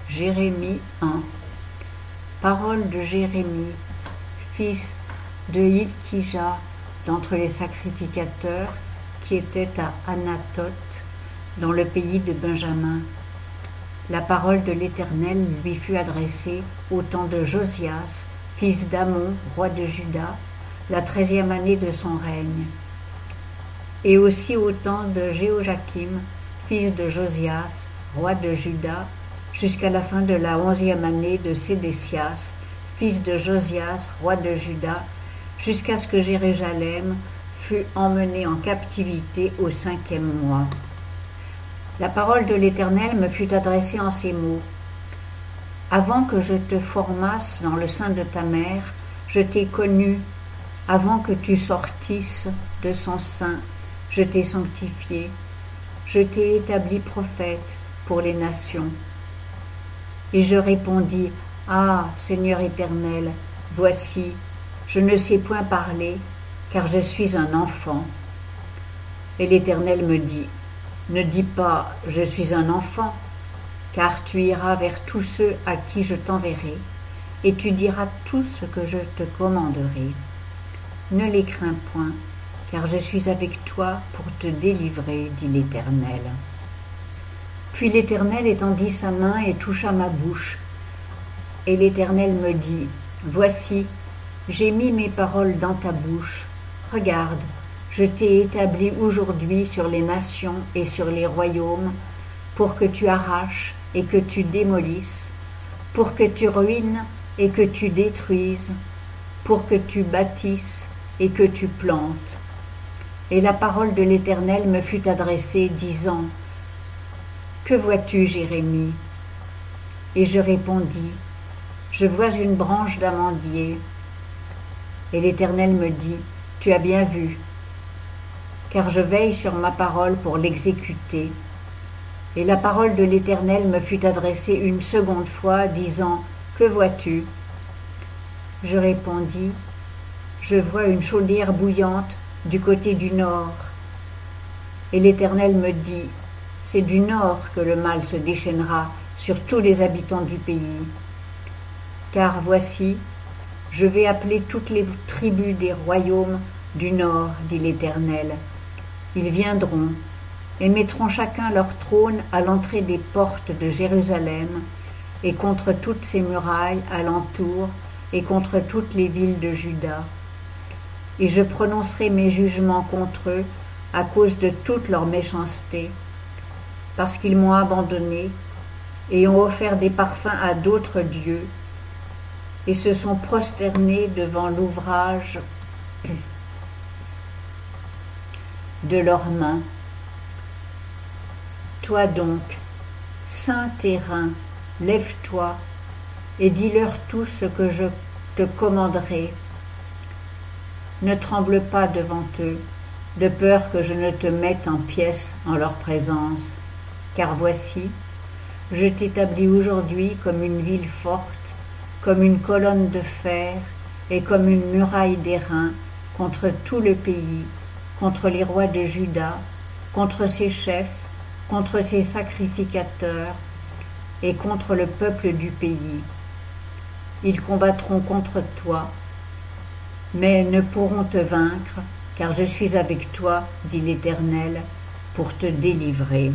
Jérémie 1. Parole de Jérémie, fils de Hilkija, d'entre les sacrificateurs, qui était à Anathoth, dans le pays de Benjamin. La parole de l'Éternel lui fut adressée au temps de Josias, fils d'Amon, roi de Juda, la 13e année de son règne, et aussi au temps de Jéhojakim, fils de Josias, roi de Juda, jusqu'à la fin de la 11e année de Sédécias, fils de Josias, roi de Juda, jusqu'à ce que Jérusalem fût emmenée en captivité au 5e mois. La parole de l'Éternel me fut adressée en ces mots. Avant que je te formasse dans le sein de ta mère, je t'ai connu. Avant que tu sortisses de son sein, je t'ai sanctifié. Je t'ai établi prophète pour les nations. Et je répondis, Ah, Seigneur éternel, voici, je ne sais point parler, car je suis un enfant. Et l'Éternel me dit, Ne dis pas, je suis un enfant, car tu iras vers tous ceux à qui je t'enverrai, et tu diras tout ce que je te commanderai. Ne les crains point, car je suis avec toi pour te délivrer, dit l'Éternel. Puis l'Éternel étendit sa main et toucha ma bouche. Et l'Éternel me dit, Voici, j'ai mis mes paroles dans ta bouche. Regarde, je t'ai établi aujourd'hui sur les nations et sur les royaumes, pour que tu arraches et que tu démolisses, pour que tu ruines et que tu détruises, pour que tu bâtisses et que tu plantes. Et la parole de l'Éternel me fut adressée, disant, Que vois-tu, Jérémie? Et je répondis, Je vois une branche d'amandier. Et l'Éternel me dit, Tu as bien vu, car je veille sur ma parole pour l'exécuter. Et la parole de l'Éternel me fut adressée une seconde fois, disant, Que vois-tu? Je répondis, Je vois une chaudière bouillante du côté du nord. Et l'Éternel me dit, C'est du nord que le mal se déchaînera sur tous les habitants du pays. Car voici, je vais appeler toutes les tribus des royaumes du nord, dit l'Éternel. Ils viendront et mettront chacun leur trône à l'entrée des portes de Jérusalem et contre toutes ses murailles alentour et contre toutes les villes de Juda. Et je prononcerai mes jugements contre eux à cause de toute leur méchanceté, parce qu'ils m'ont abandonné et ont offert des parfums à d'autres dieux et se sont prosternés devant l'ouvrage de leurs mains. Toi donc, saint terrain, lève-toi et dis-leur tout ce que je te commanderai. Ne tremble pas devant eux, de peur que je ne te mette en pièces en leur présence, car voici, je t'établis aujourd'hui comme une ville forte, comme une colonne de fer et comme une muraille d'airain contre tout le pays, contre les rois de Juda, contre ses chefs, contre ses sacrificateurs et contre le peuple du pays. Ils combattront contre toi, mais ne pourront te vaincre, car je suis avec toi, dit l'Éternel, pour te délivrer.